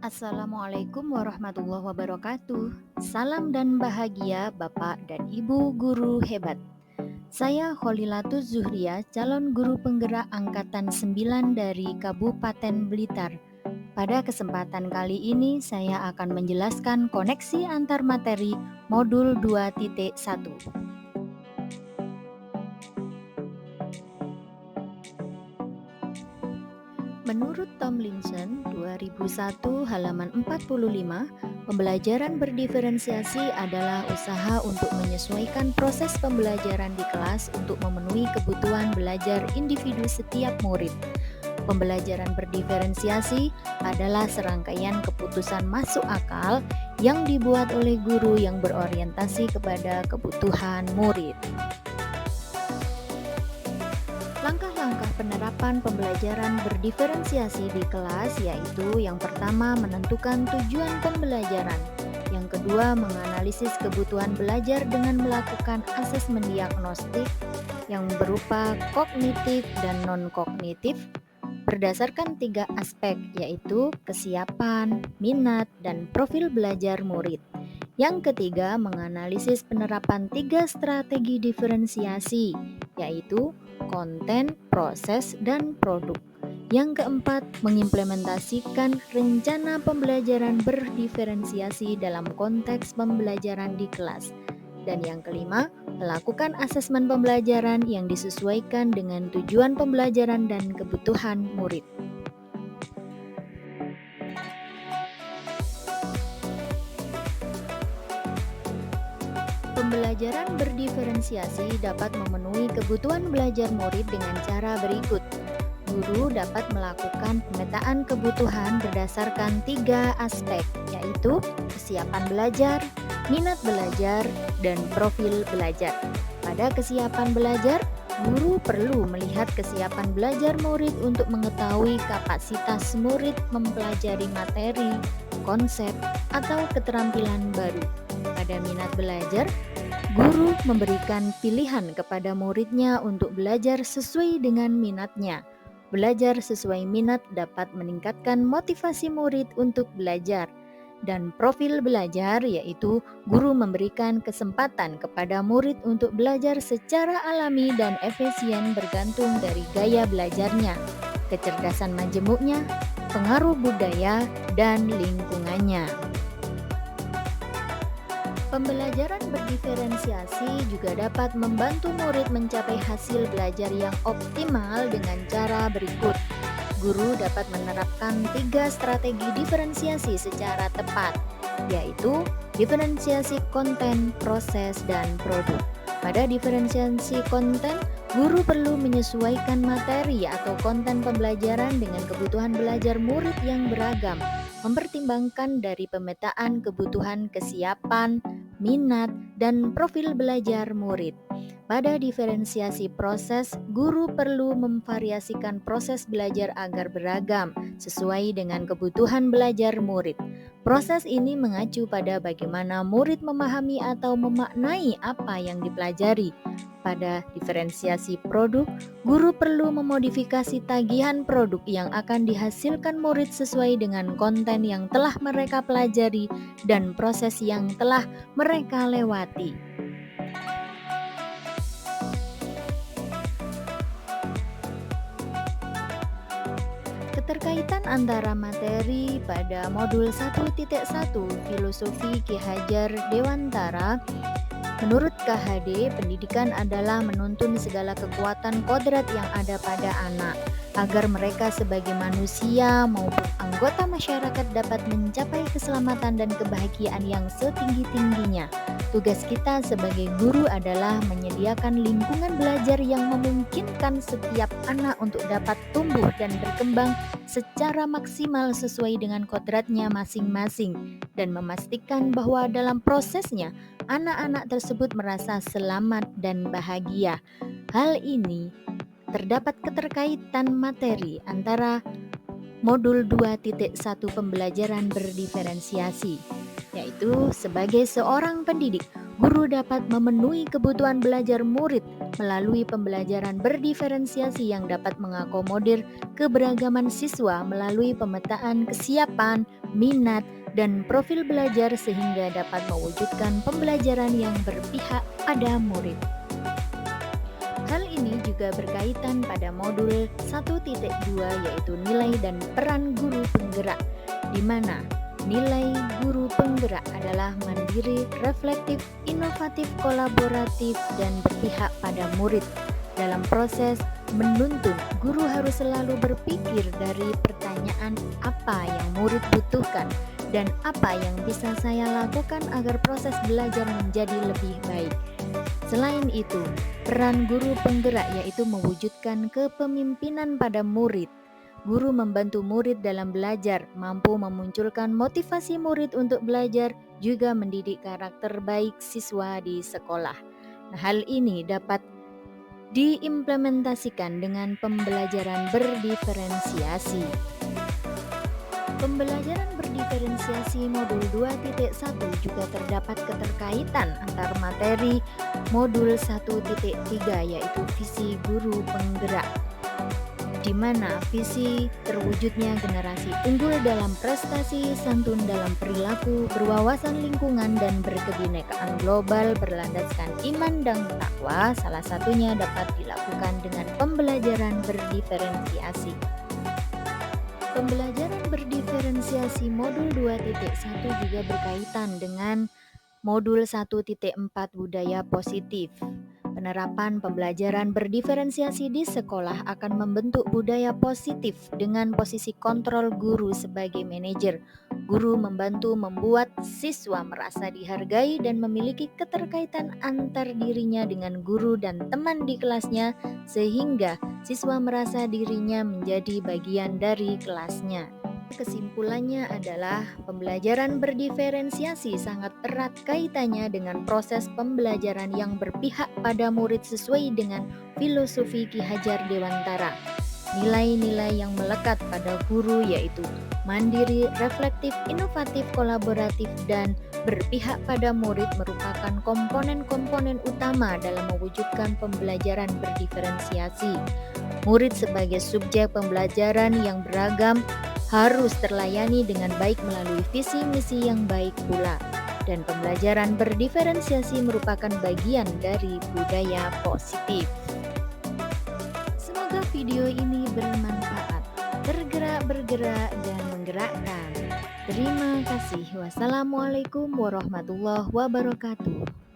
Assalamualaikum warahmatullahi wabarakatuh. Salam dan bahagia Bapak dan Ibu guru hebat. Saya Kholilatus Zuhria, calon guru penggerak angkatan 9 dari Kabupaten Blitar. Pada kesempatan kali ini saya akan menjelaskan koneksi antar materi modul 2.1. Menurut Tomlinson 2001 halaman 45, pembelajaran berdiferensiasi adalah usaha untuk menyesuaikan proses pembelajaran di kelas untuk memenuhi kebutuhan belajar individu setiap murid. Pembelajaran berdiferensiasi adalah serangkaian keputusan masuk akal yang dibuat oleh guru yang berorientasi kepada kebutuhan murid. Langkah-langkah penerapan pembelajaran berdiferensiasi di kelas yaitu yang pertama menentukan tujuan pembelajaran, yang kedua menganalisis kebutuhan belajar dengan melakukan asesmen diagnostik yang berupa kognitif dan non-kognitif berdasarkan 3 aspek yaitu kesiapan, minat, dan profil belajar murid. Yang ketiga, menganalisis penerapan 3 strategi diferensiasi, yaitu konten, proses, dan produk. Yang keempat, mengimplementasikan rencana pembelajaran berdiferensiasi dalam konteks pembelajaran di kelas. Dan yang kelima, melakukan asesmen pembelajaran yang disesuaikan dengan tujuan pembelajaran dan kebutuhan murid. Pembelajaran berdiferensiasi dapat memenuhi kebutuhan belajar murid dengan cara berikut. Guru dapat melakukan pemetaan kebutuhan berdasarkan 3 aspek, yaitu kesiapan belajar, minat belajar, dan profil belajar. Pada kesiapan belajar, guru perlu melihat kesiapan belajar murid untuk mengetahui kapasitas murid mempelajari materi, konsep, atau keterampilan baru. Pada minat belajar, guru memberikan pilihan kepada muridnya untuk belajar sesuai dengan minatnya. Belajar sesuai minat dapat meningkatkan motivasi murid untuk belajar. Dan profil belajar yaitu guru memberikan kesempatan kepada murid untuk belajar secara alami dan efisien bergantung dari gaya belajarnya, kecerdasan majemuknya, pengaruh budaya, dan lingkungannya. Pembelajaran berdiferensiasi juga dapat membantu murid mencapai hasil belajar yang optimal dengan cara berikut. Guru dapat menerapkan 3 strategi diferensiasi secara tepat, yaitu diferensiasi konten, proses, dan produk. Pada diferensiasi konten, guru perlu menyesuaikan materi atau konten pembelajaran dengan kebutuhan belajar murid yang beragam, mempertimbangkan dari pemetaan kebutuhan kesiapan, minat, dan profil belajar murid. Pada diferensiasi proses, guru perlu memvariasikan proses belajar agar beragam, sesuai dengan kebutuhan belajar murid. Proses ini mengacu pada bagaimana murid memahami atau memaknai apa yang dipelajari. Pada diferensiasi produk, guru perlu memodifikasi tagihan produk yang akan dihasilkan murid sesuai dengan konten yang telah mereka pelajari dan proses yang telah mereka lewati. Keterkaitan antara materi pada modul 1.1 Filosofi Ki Hajar Dewantara. Menurut KHD, pendidikan adalah menuntun segala kekuatan kodrat yang ada pada anak, agar mereka sebagai manusia maupun anggota masyarakat dapat mencapai keselamatan dan kebahagiaan yang setinggi-tingginya. Tugas kita sebagai guru adalah menyediakan lingkungan belajar yang memungkinkan setiap anak untuk dapat tumbuh dan berkembang secara maksimal sesuai dengan kodratnya masing-masing, dan memastikan bahwa dalam prosesnya anak-anak tersebut merasa selamat dan bahagia. Hal ini terdapat keterkaitan materi antara modul 2.1 pembelajaran berdiferensiasi, yaitu sebagai seorang pendidik, Guru dapat memenuhi kebutuhan belajar murid melalui pembelajaran berdiferensiasi yang dapat mengakomodir keberagaman siswa melalui pemetaan kesiapan, minat, dan profil belajar sehingga dapat mewujudkan pembelajaran yang berpihak pada murid. Hal ini juga berkaitan pada modul 1.2 yaitu nilai dan peran guru penggerak, di mana nilai guru penggerak adalah mandiri, reflektif, inovatif, kolaboratif, dan berpihak pada murid. Dalam proses menuntun, guru harus selalu berpikir dari pertanyaan apa yang murid butuhkan dan apa yang bisa saya lakukan agar proses belajar menjadi lebih baik. Selain itu, peran guru penggerak yaitu mewujudkan kepemimpinan pada murid. Guru membantu murid dalam belajar, mampu memunculkan motivasi murid untuk belajar, juga mendidik karakter baik siswa di sekolah. Nah, hal ini dapat diimplementasikan dengan pembelajaran berdiferensiasi. Pembelajaran berdiferensiasi modul 2.1 juga terdapat keterkaitan antar materi modul 1.3 yaitu visi guru penggerak, di mana visi terwujudnya generasi unggul dalam prestasi, santun dalam perilaku, berwawasan lingkungan, dan berkebinekaan global berlandaskan iman dan takwa. Salah satunya dapat dilakukan dengan pembelajaran berdiferensiasi. Pembelajaran berdiferensiasi modul 2.1 juga berkaitan dengan modul 1.4 budaya positif. Penerapan pembelajaran berdiferensiasi di sekolah akan membentuk budaya positif dengan posisi kontrol guru sebagai manajer. Guru membantu membuat siswa merasa dihargai dan memiliki keterkaitan antar dirinya dengan guru dan teman di kelasnya sehingga siswa merasa dirinya menjadi bagian dari kelasnya. Kesimpulannya adalah pembelajaran berdiferensiasi sangat erat kaitannya dengan proses pembelajaran yang berpihak pada murid sesuai dengan filosofi Ki Hajar Dewantara. Nilai-nilai yang melekat pada guru yaitu mandiri, reflektif, inovatif, kolaboratif, dan berpihak pada murid merupakan komponen-komponen utama dalam mewujudkan pembelajaran berdiferensiasi. Murid sebagai subjek pembelajaran yang beragam harus terlayani dengan baik melalui visi misi yang baik pula. Dan pembelajaran berdiferensiasi merupakan bagian dari budaya positif. Semoga video ini bermanfaat, bergerak dan menggerakkan. Terima kasih. Wassalamualaikum warahmatullahi wabarakatuh.